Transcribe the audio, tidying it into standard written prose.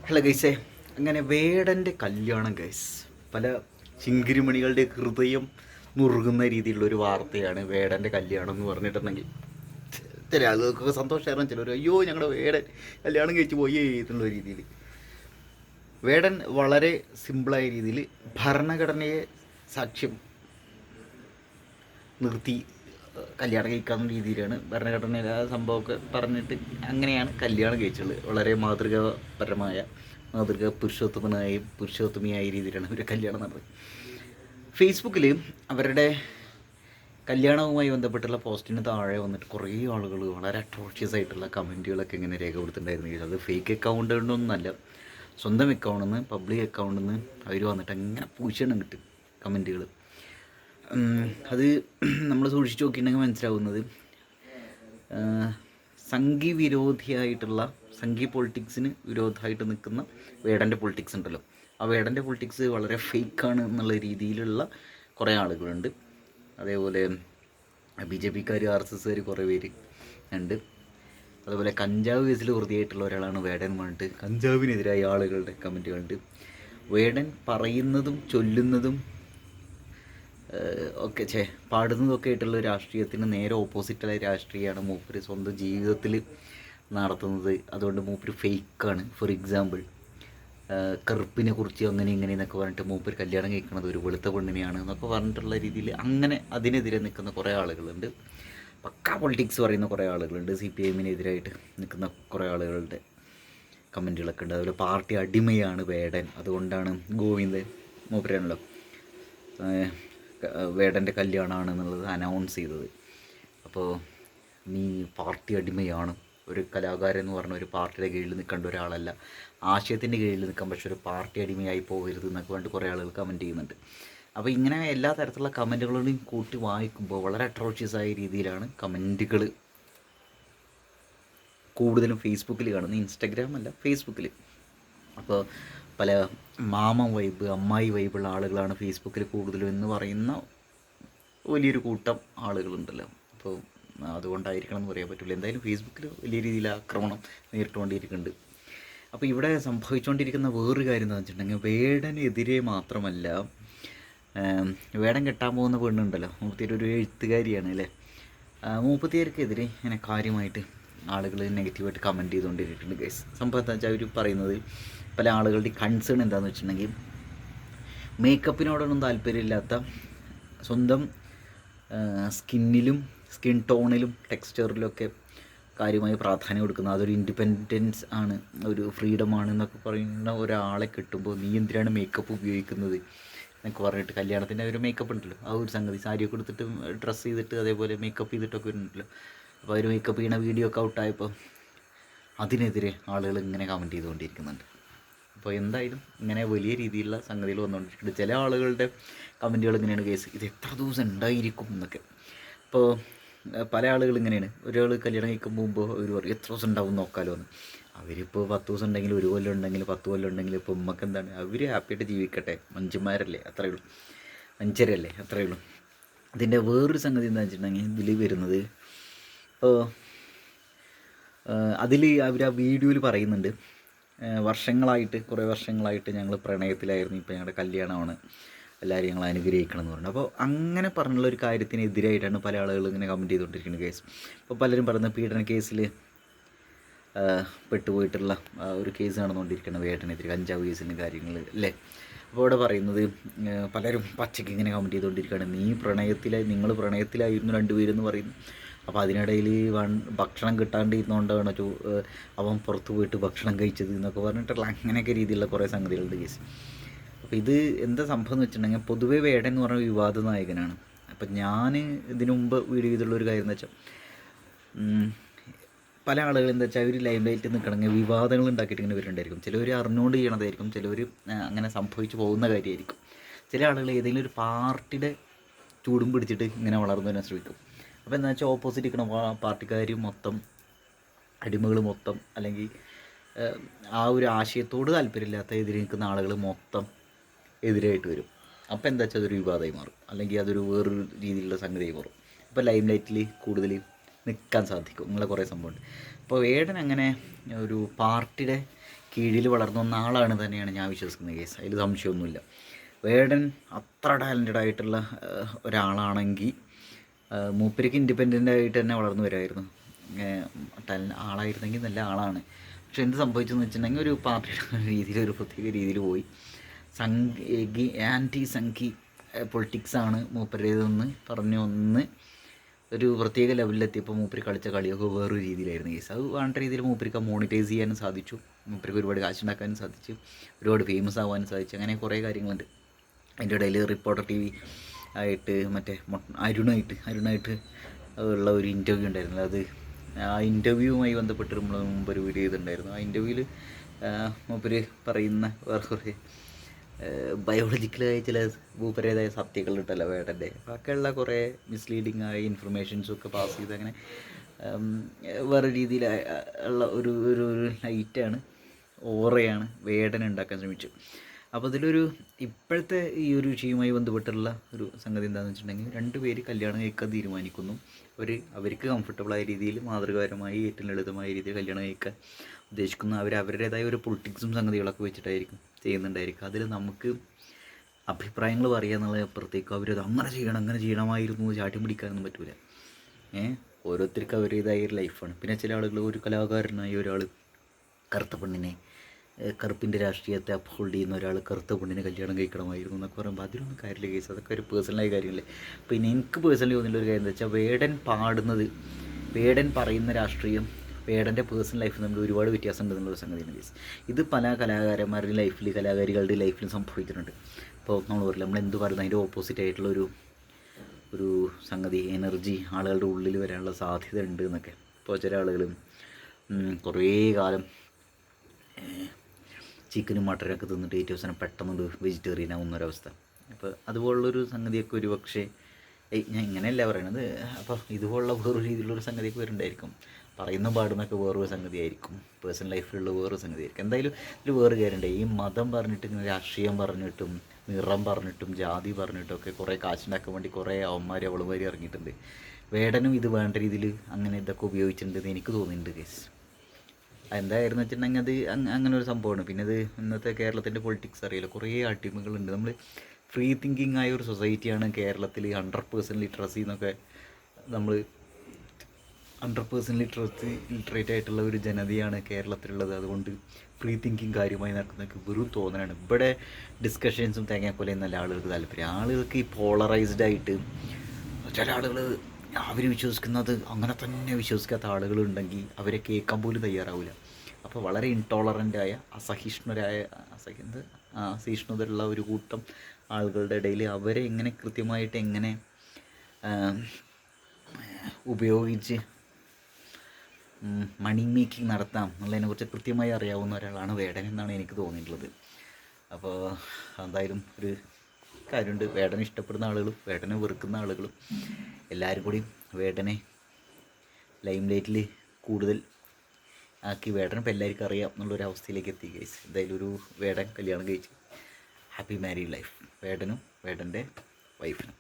Hello ഗൈസേ, അങ്ങനെ വേടൻ്റെ കല്യാണം guys. പല ചിങ്കിരിമണികളുടെ ഹൃദയം മുറുകുന്ന രീതിയിലുള്ള ഒരു വാർത്തയാണ് വേടൻ്റെ കല്യാണം എന്ന് പറഞ്ഞിട്ടുണ്ടെങ്കിൽ. ചില ആളുകൾക്കൊക്കെ സന്തോഷമായിരുന്നു, ചിലർ അയ്യോ ഞങ്ങളുടെ വേടൻ കല്യാണം കഴിച്ച് പോയി എന്നുള്ള രീതിയിൽ. വേടൻ വളരെ സിമ്പിളായ രീതിയിൽ ഭരണഘടനയെ സാക്ഷ്യം നിർത്തി കല്യാണം കഴിക്കാവുന്ന രീതിയിലാണ് ഭരണഘടനയിലെ ആ സംഭവമൊക്കെ പറഞ്ഞിട്ട് അങ്ങനെയാണ് കല്യാണം കഴിച്ചുള്ളത്. വളരെ മാതൃക പുരുഷോത്തമയായ രീതിയിലാണ് ഒരു കല്യാണം നടന്നത്. ഫേസ്ബുക്കിൽ അവരുടെ കല്യാണവുമായി ബന്ധപ്പെട്ടുള്ള പോസ്റ്റിന് താഴെ വന്നിട്ട് കുറേ ആളുകൾ വളരെ അട്രോഷ്യസ് ആയിട്ടുള്ള കമൻറ്റുകളൊക്കെ ഇങ്ങനെ രേഖപ്പെടുത്തിയിട്ടുണ്ടായിരുന്നു. അത് ഫേക്ക് അക്കൗണ്ടുകളൊന്നുമല്ല, സ്വന്തം അക്കൗണ്ടിൽ നിന്ന്, പബ്ലിക് അക്കൗണ്ടിൽ നിന്ന് അവർ വന്നിട്ട് അങ്ങനെ പൂശണം കിട്ടും കമൻറ്റുകൾ. അത് നമ്മൾ സൂക്ഷിച്ച് നോക്കിയിട്ടുണ്ടെങ്കിൽ മനസ്സിലാവുന്നത് സംഘി വിരോധിയായിട്ടുള്ള സംഘി പൊളിറ്റിക്സിന് വിരോധമായിട്ട് നിൽക്കുന്ന വേടൻ്റെ പൊളിറ്റിക്സ് ഉണ്ടല്ലോ, ആ വേടൻ്റെ പൊളിറ്റിക്സ് വളരെ ഫേക്കാണ് എന്നുള്ള രീതിയിലുള്ള കുറേ ആളുകളുണ്ട്. അതേപോലെ BJPക്കാർ, RSSകാർ കുറേ പേര് ഉണ്ട്. അതുപോലെ കഞ്ചാവ് കേസിൽ വൃത്തിയായിട്ടുള്ള ഒരാളാണ് വേടൻ പറഞ്ഞിട്ട് കഞ്ചാവിനെതിരായ ആളുകളുടെ കമൻറ്റുകളുണ്ട്. വേടൻ പറയുന്നതും ചൊല്ലുന്നതും ഒക്കെ പാടുന്നതൊക്കെ ആയിട്ടുള്ള രാഷ്ട്രീയത്തിന് നേരെ ഓപ്പോസിറ്റായ രാഷ്ട്രീയമാണ് മൂപ്പര് സ്വന്തം ജീവിതത്തിൽ നടത്തുന്നത്. അതുകൊണ്ട് മൂപ്പര് ഫേക്കാണ്. ഫോർ എക്സാമ്പിൾ, കറുപ്പിനെ കുറിച്ച് അങ്ങനെ ഇങ്ങനെ എന്നൊക്കെ പറഞ്ഞിട്ട് മൂപ്പര് കല്യാണം കഴിക്കുന്നത് ഒരു വെളുത്ത പെണ്ണിനെയാണ് എന്നൊക്കെ പറഞ്ഞിട്ടുള്ള രീതിയിൽ അങ്ങനെ അതിനെതിരെ നിൽക്കുന്ന കുറേ ആളുകളുണ്ട്. പക്കാ പൊളിറ്റിക്സ് പറയുന്ന കുറേ ആളുകളുണ്ട്. CPIഎമ്മിനെതിരായിട്ട് നിൽക്കുന്ന കുറേ ആളുകളുടെ കമൻറ്റുകളൊക്കെ ഉണ്ട്. അതുപോലെ പാർട്ടി അടിമയാണ് വേടൻ, അതുകൊണ്ടാണ് ഗോവിന്ദൻ മൂപ്പരാണല്ലോ വേടൻ്റെ കല്യാണമാണെന്നുള്ളത് അനൗൺസ് ചെയ്തത്. അപ്പോൾ നീ പാർട്ടി അടിമയാണ്, ഒരു കലാകാരൻ എന്ന് പറഞ്ഞ ഒരു പാർട്ടിയുടെ കീഴിൽ നിൽക്കേണ്ട ഒരാളല്ല, ആശയത്തിൻ്റെ കീഴിൽ നിൽക്കാൻ, പക്ഷേ ഒരു പാർട്ടി അടിമയായി പോകരുത് എന്നൊക്കെ പറഞ്ഞിട്ട് കുറേ ആളുകൾ കമൻറ്റ് ചെയ്യുന്നുണ്ട്. അപ്പോൾ ഇങ്ങനെ എല്ലാ തരത്തിലുള്ള കമൻറ്റുകളോടും കൂട്ടി വായിക്കുമ്പോൾ വളരെ അട്രോഷ്യസ് ആയ രീതിയിലാണ് കമൻറ്റുകൾ കൂടുതലും ഫേസ്ബുക്കിൽ കാണുന്നത്. ഇൻസ്റ്റഗ്രാം അല്ല, ഫേസ്ബുക്കിൽ. അപ്പോൾ പല മാമ വൈബ്, അമ്മായി വൈബുള്ള ആളുകളാണ് ഫേസ്ബുക്കിൽ കൂടുതലും എന്ന് പറയുന്ന വലിയൊരു കൂട്ടം ആളുകളുണ്ടല്ലോ. അപ്പോൾ അതുകൊണ്ടായിരിക്കണം എന്ന് പറയാൻ പറ്റില്ല. എന്തായാലും ഫേസ്ബുക്കിൽ വലിയ രീതിയിൽ ആക്രമണം നേരിട്ടുകൊണ്ടിരിക്കുന്നുണ്ട്. അപ്പോൾ ഇവിടെ സംഭവിച്ചുകൊണ്ടിരിക്കുന്ന വേറൊരു കാര്യം എന്താണെന്ന് വെച്ചിട്ടുണ്ടെങ്കിൽ, വേടനെതിരെ മാത്രമല്ല, വേടൻ കെട്ടാൻ പോകുന്ന പെണ്ണുണ്ടല്ലോ, മൂപ്പത്തിയൊരു എഴുത്തുകാരിയാണ് അല്ലേ, മൂപ്പത്തിയർക്കെതിരെ ഇങ്ങനെ കാര്യമായിട്ട് ആളുകൾ നെഗറ്റീവായിട്ട് കമൻറ്റ് ചെയ്തുകൊണ്ടിരിക്കുന്നുണ്ട് ഗൈസ്. സംഭവം എന്താ വെച്ചാൽ അവർ പറയുന്നത്, പല ആളുകളുടെ കൺസേൺ എന്താണെന്ന് വെച്ചിട്ടുണ്ടെങ്കിൽ, മേക്കപ്പിനോടൊന്നും താല്പര്യമില്ലാത്ത, സ്വന്തം സ്കിൻ ടോണിലും ടെക്സ്ചറിലൊക്കെ കാര്യമായി പ്രാധാന്യം കൊടുക്കുന്ന, അതൊരു ഇൻഡിപെൻഡൻസ് ആണ്, ഒരു ഫ്രീഡമാണ് എന്നൊക്കെ പറയുന്ന ഒരാളെ കിട്ടുമ്പോൾ നീ എന്തിനാണ് മേക്കപ്പ് ഉപയോഗിക്കുന്നത് എന്നൊക്കെ പറഞ്ഞിട്ട്, കല്യാണത്തിൻ്റെ ഒരു മേക്കപ്പ് ഉണ്ടല്ലോ, ആ ഒരു സംഗതി, സാരിയൊക്കെ എടുത്തിട്ട് ഡ്രസ്സ് ചെയ്തിട്ട് അതേപോലെ മേക്കപ്പ് ചെയ്തിട്ടൊക്കെ ഉണ്ടല്ലോ. അപ്പോൾ അവർ മേക്കപ്പ് ചെയ്യുന്ന വീഡിയോ ഒക്കെ ഔട്ടായപ്പോൾ അതിനെതിരെ ആളുകൾ ഇങ്ങനെ കമൻറ്റ് ചെയ്തുകൊണ്ടിരിക്കുന്നുണ്ട്. അപ്പോൾ എന്തായാലും ഇങ്ങനെ വലിയ രീതിയിലുള്ള സംഗതികൾ വന്നുകൊണ്ടിരിക്കുന്നുണ്ട്. ചില ആളുകളുടെ കമൻറ്റുകൾ ഇങ്ങനെയാണ്, കേസ് ഇത് എത്ര ദിവസം ഉണ്ടായിരിക്കും എന്നൊക്കെ. അപ്പോൾ പല ആളുകൾ ഇങ്ങനെയാണ്, ഒരാൾ കല്യാണം കഴിക്കുമ്പോൾ മുമ്പ് അവർ പറയും എത്ര ദിവസം ഉണ്ടാവും നോക്കാമല്ലോ എന്ന്. അവരിപ്പോൾ 10 ദിവസം ഉണ്ടെങ്കിൽ, 1 കൊല്ലം ഉണ്ടെങ്കിൽ, 10 കൊല്ലം ഉണ്ടെങ്കിൽ, ഇപ്പോൾ ഉമ്മക്ക് എന്താണ്, അവർ ഹാപ്പിയായിട്ട് ജീവിക്കട്ടെ, മനുഷ്യന്മാരല്ലേ, അത്രയേ ഉള്ളൂ, മനുഷ്യരല്ലേ, അത്രയേ ഉള്ളൂ. അതിൻ്റെ വേറൊരു സംഗതി എന്താണെന്ന് വെച്ചിട്ടുണ്ടെങ്കിൽ, ഇതിൽ വരുന്നത്, അപ്പോൾ അതിൽ അവർ ആ വീഡിയോയിൽ പറയുന്നുണ്ട്, കുറേ വർഷങ്ങളായിട്ട് ഞങ്ങൾ പ്രണയത്തിലായിരുന്നു, ഇപ്പോൾ ഞങ്ങളുടെ കല്യാണമാണ്, എല്ലാവരും ഞങ്ങൾ അനുഗ്രഹിക്കണം എന്ന് പറഞ്ഞു. അപ്പോൾ അങ്ങനെ പറഞ്ഞുള്ള ഒരു കാര്യത്തിനെതിരായിട്ടാണ് പല ആളുകളും ഇങ്ങനെ കമൻറ്റ് ചെയ്തുകൊണ്ടിരിക്കുന്നത് കേസ്. അപ്പോൾ പലരും പറയുന്നത് പീഡന കേസിൽ പെട്ടുപോയിട്ടുള്ള ഒരു കേസ് നടന്നുകൊണ്ടിരിക്കണം വേടനെതിരെ, കഞ്ചാവ് കേസിൻ്റെ കാര്യങ്ങൾ അല്ലേ. അപ്പോൾ അവിടെ പറയുന്നത്, പലരും പച്ചയ്ക്ക് ഇങ്ങനെ കമൻറ്റ് ചെയ്തുകൊണ്ടിരിക്കുകയാണ്, നിങ്ങൾ പ്രണയത്തിലായിരുന്നു രണ്ടുപേരെന്ന് പറയുന്നു. അപ്പോൾ അതിനിടയിൽ ഭക്ഷണം കിട്ടാണ്ടിരുന്നുകൊണ്ടാണ് അവൻ പുറത്ത് പോയിട്ട് ഭക്ഷണം കഴിച്ചത് എന്നൊക്കെ പറഞ്ഞിട്ടുള്ള അങ്ങനെയൊക്കെ രീതിയിലുള്ള കുറേ സംഗതികളുണ്ട് കേസ്. അപ്പോൾ ഇത് എന്താ സംഭവം എന്ന് വെച്ചിട്ടുണ്ടെങ്കിൽ, പൊതുവേ വേടൻ എന്ന് പറഞ്ഞ വിവാദ നായകനാണ്. അപ്പം ഞാൻ ഇതിനു മുമ്പ് വീഡിയോ ചെയ്തുള്ളൊരു കാര്യം എന്ന് വെച്ചാൽ, പല ആളുകൾ എന്താ വെച്ചാൽ അവർ ലൈം ലൈറ്റ് നിൽക്കണമെങ്കിൽ വിവാദങ്ങൾ ഉണ്ടാക്കിയിട്ട് ഇങ്ങനെ വരുന്നുണ്ടായിരിക്കും. ചിലവർ അറിഞ്ഞുകൊണ്ട് ചെയ്യണതായിരിക്കും, ചിലവർ അങ്ങനെ സംഭവിച്ചു പോകുന്ന കാര്യമായിരിക്കും. ചില ആളുകൾ ഏതെങ്കിലും ഒരു പാർട്ടിയുടെ ചൂടും പിടിച്ചിട്ട് ഇങ്ങനെ വളർന്നു വരാൻ ശ്രമിക്കും. അപ്പോൾ എന്താ വെച്ചാൽ ഓപ്പോസിറ്റ് നിൽക്കുന്ന പാർട്ടിക്കാർ മൊത്തം, അടിമകൾ മൊത്തം, അല്ലെങ്കിൽ ആ ഒരു ആശയത്തോട് താല്പര്യമില്ലാത്ത എതിരെ നിൽക്കുന്ന ആളുകൾ മൊത്തം എതിരായിട്ട് വരും. അപ്പോൾ എന്താ വെച്ചാൽ അതൊരു വിവാദമായി മാറും, അല്ലെങ്കിൽ അതൊരു വേറൊരു രീതിയിലുള്ള സംഗതിയായി മാറും. അപ്പോൾ ലൈം ലൈറ്റിൽ കൂടുതൽ നിൽക്കാൻ സാധിക്കും, നിങ്ങളെ കുറേ സംഭവമുണ്ട്. അപ്പോൾ വേടൻ അങ്ങനെ ഒരു പാർട്ടിയുടെ കീഴിൽ വളർന്നു വന്ന ആളാണ് തന്നെയാണ് ഞാൻ വിശ്വസിക്കുന്ന കേസ്. അതിൽ സംശയമൊന്നുമില്ല. വേടൻ അത്ര ടാലൻറ്റഡ് ആയിട്ടുള്ള ഒരാളാണെങ്കിൽ മൂപ്പർക്ക് ഇൻഡിപെൻഡൻ്റ് ആയിട്ട് തന്നെ വളർന്നു വരുമായിരുന്നു. ആളായിരുന്നെങ്കിൽ നല്ല ആളാണ്. പക്ഷെ എന്ത് സംഭവിച്ചെന്ന് വെച്ചിട്ടുണ്ടെങ്കിൽ ഒരു പാർട്ടിയുടെ രീതിയിൽ ഒരു പ്രത്യേക രീതിയിൽ പോയി ആൻറ്റി സംഘി പൊളിറ്റിക്സാണ് മൂപ്പരേതെന്ന് പറഞ്ഞു ഒന്ന് ഒരു പ്രത്യേക ലെവലിലെത്തിയപ്പോൾ മൂപ്പര് കളിച്ച കളിയൊക്കെ വേറൊരു രീതിയിലായിരുന്നു കേസ്. അത് വേണ്ട രീതിയിൽ മൂപ്പർക്ക് മോണിറ്റൈസ് ചെയ്യാനും സാധിച്ചു, മൂപ്പർക്ക് ഒരുപാട് കാശുണ്ടാക്കാനും സാധിച്ചു, ഒരുപാട് ഫേമസ് ആവാനും സാധിച്ചു. അങ്ങനെ കുറേ കാര്യങ്ങളുണ്ട്. അതിൻ്റെ ഇടയിൽ റിപ്പോർട്ടർ TV ആയിട്ട് മറ്റേ അരുണായിട്ട് ഉള്ള ഒരു ഇൻ്റർവ്യൂ ഉണ്ടായിരുന്നു. അത് ആ ഇൻ്റർവ്യൂവുമായി ബന്ധപ്പെട്ട് നമ്മൾ മുമ്പ് ഒരു വീഡിയോ ചെയ്തിട്ടുണ്ടായിരുന്നു. ആ ഇൻ്റർവ്യൂവിൽ മൂപ്പര് പറയുന്ന വേറെ കുറേ ബയോളജിക്കലായ ചില മൂപ്പരേതായ സത്യങ്ങളുണ്ടല്ലോ വേടൻ്റെ, ബാക്കിയുള്ള കുറേ മിസ്ലീഡിങ് ആയ ഇൻഫർമേഷൻസും ഒക്കെ പാസ് ചെയ്ത് അങ്ങനെ വേറെ രീതിയിൽ ഉള്ള ഒരു ഒരു ലൈറ്റാണ് ഓറയാണ് വേടൻ ഉണ്ടാക്കാൻ ശ്രമിച്ചു. അപ്പോൾ അതിലൊരു ഇപ്പോഴത്തെ ഈ ഒരു വിഷയവുമായി ബന്ധപ്പെട്ടുള്ള ഒരു സംഗതി എന്താണെന്ന് വെച്ചിട്ടുണ്ടെങ്കിൽ 2 പേര് കല്യാണം കഴിക്കാൻ തീരുമാനിക്കുന്നു. അവർക്ക് കംഫർട്ടബിളായ രീതിയിൽ മാതൃകാപരമായി ഏറ്റവും ലളിതമായ രീതിയിൽ കല്യാണം കഴിക്കാൻ ഉദ്ദേശിക്കുന്നു. അവരുടേതായ ഒരു പൊളിറ്റിക്സും സംഗതികളൊക്കെ വെച്ചിട്ടായിരിക്കും ചെയ്യുന്നുണ്ടായിരിക്കും. അതിൽ നമുക്ക് അഭിപ്രായങ്ങൾ പറയുക എന്നുള്ളതിനപ്പുറത്തേക്കും അവരത് അങ്ങനെ ചെയ്യണമായിരുന്നു ചാട്ടി പിടിക്കാനൊന്നും പറ്റില്ല. ഓരോരുത്തർക്ക് അവരുടേതായ ഒരു ലൈഫാണ്. പിന്നെ ചില ആളുകൾ ഒരു കലാകാരനായ ഒരാൾ കറുത്ത പെണ്ണിനെ, കറുപ്പിൻ്റെ രാഷ്ട്രീയത്തെ അപ്ഹോൾഡ് ചെയ്യുന്ന ഒരാൾ കറുത്ത പെണ്ണിനെ കല്യാണം കഴിക്കണമായിരുന്നു എന്നൊക്കെ പറയുമ്പോൾ അതിലൊന്നും കാര്യമില്ല കേസ്. അതൊക്കെ ഒരു പേഴ്സണലായ കാര്യമല്ലേ. പിന്നെ എനിക്ക് പേഴ്സണലി തോന്നിയുള്ള ഒരു കാര്യം എന്താ വെച്ചാൽ വേടൻ പറയുന്ന രാഷ്ട്രീയം വേടൻ്റെ പേഴ്സണൽ ലൈഫിൽ നമ്മൾ ഒരുപാട് വ്യത്യാസം ഉണ്ടെന്നുള്ള സംഗതിയാണ് കേസ്. ഇത് പല കലാകാരന്മാരുടെ ലൈഫിൽ കലാകാരികളുടെ ലൈഫിലും സംഭവിച്ചിട്ടുണ്ട്. ഇപ്പോൾ നമ്മൾ പറയില്ല, നമ്മൾ എന്ത് പറയുന്നത് അതിൻ്റെ ഓപ്പോസിറ്റ് ആയിട്ടുള്ള ഒരു സംഗതി എനർജി ആളുകളുടെ ഉള്ളിൽ വരാനുള്ള സാധ്യത ഉണ്ട് എന്നൊക്കെ. ഇപ്പോൾ ചില ആളുകൾ കുറേ കാലം ചിക്കനും മട്ടനൊക്കെ തിന്നിട്ട് ഏറ്റവും അവസാനം പെട്ടെന്നൊരു വെജിറ്റേറിയൻ ആവുന്നൊരവസ്ഥ. അപ്പോൾ അതുപോലുള്ളൊരു സംഗതിയൊക്കെ ഒരു പക്ഷേ ഞാൻ ഇങ്ങനെയല്ല പറയണത്. അപ്പോൾ ഇതുപോലുള്ള വേറൊരു രീതിയിലുള്ളൊരു സംഗതിയൊക്കെ വരുന്നുണ്ടായിരിക്കും. പറയുന്ന പാടുന്നൊക്കെ വേറൊരു സംഗതിയായിരിക്കും, പേഴ്സണൽ ലൈഫിലുള്ള വേറൊരു സംഗതിയായിരിക്കും. എന്തായാലും ഇതിൽ വേറെ കാര്യമുണ്ട്. ഈ മതം പറഞ്ഞിട്ട് ഇങ്ങനെ രാഷ്ട്രീയം പറഞ്ഞിട്ടും നിറം പറഞ്ഞിട്ടും ജാതി പറഞ്ഞിട്ടും ഒക്കെ കുറേ കാശുണ്ടാക്കാൻ വേണ്ടി കുറേ അവളുമാർ ഇറങ്ങിയിട്ടുണ്ട്. വേടനും ഇത് വേണ്ട രീതിയിൽ അങ്ങനെ ഇതൊക്കെ ഉപയോഗിച്ചിട്ടുണ്ടെന്ന് എനിക്ക് തോന്നിയിട്ടുണ്ട് കേസ്. എന്തായിരുന്നു വെച്ചിട്ടുണ്ടെങ്കിൽ അത് അങ്ങനെ ഒരു സംഭവമാണ്. പിന്നെ ഇത് ഇന്നത്തെ കേരളത്തിൻ്റെ പൊളിറ്റിക്സ് അറിയില്ല, കുറേ അടിമകളുണ്ട്. നമ്മൾ ഫ്രീ തിങ്കിങ് ആയ ഒരു സൊസൈറ്റിയാണ് കേരളത്തിൽ. 100% ലിറ്ററസി എന്നൊക്കെ നമ്മൾ 100% ലിറ്ററേറ്റ് ആയിട്ടുള്ള ഒരു ജനതയാണ് കേരളത്തിലുള്ളത്. അതുകൊണ്ട് ഫ്രീ തിങ്കിങ് കാര്യമായി നടക്കുന്നതൊക്കെ വെറും തോന്നലാണ്. ഇവിടെ ഡിസ്കഷൻസും തേങ്ങാക്കൊല എന്നല്ല ആളുകൾക്ക് താല്പര്യം. ആളുകൾക്ക് ഈ പോളറൈസ്ഡ് ആയിട്ട് ചില ആളുകൾ അവർ വിശ്വസിക്കുന്നത് അങ്ങനെ തന്നെ വിശ്വസിക്കാത്ത ആളുകളുണ്ടെങ്കിൽ അവരെ കേൾക്കാൻ പോലും തയ്യാറാവില്ല. അപ്പോൾ വളരെ ഇൻടോളറൻ്റായ അസഹിഷ്ണുതയുള്ള ഒരു കൂട്ടം ആളുകളുടെ ഇടയിൽ അവരെ എങ്ങനെ കൃത്യമായിട്ട് എങ്ങനെ ഉപയോഗിച്ച് മണി മേക്കിംഗ് നടത്താം എന്നുള്ളതിനെക്കുറിച്ച് കൃത്യമായി അറിയാവുന്ന ഒരാളാണ് വേടൻ എന്നാണ് എനിക്ക് തോന്നിയിട്ടുള്ളത്. അപ്പോൾ എന്തായാലും ഒരു കാര്യമുണ്ട്, വേടനെ ഇഷ്ടപ്പെടുന്ന ആളുകളും വേടനെ വെറുക്കുന്ന ആളുകളും എല്ലാവരും കൂടി വേടനെ ലൈം ലൈറ്റിൽ കൂടുതൽ ആക്കി വേടനെ ഇപ്പോൾ എല്ലാവർക്കും അറിയാം എന്നുള്ളൊരു അവസ്ഥയിലേക്ക് എത്തി ഗൈസ്. എന്തായാലും ഒരു വേടൻ കല്യാണം കഴിച്ച് ഹാപ്പി മാരീഡ് ലൈഫ് വേടനും വേടൻ്റെ വൈഫിനും.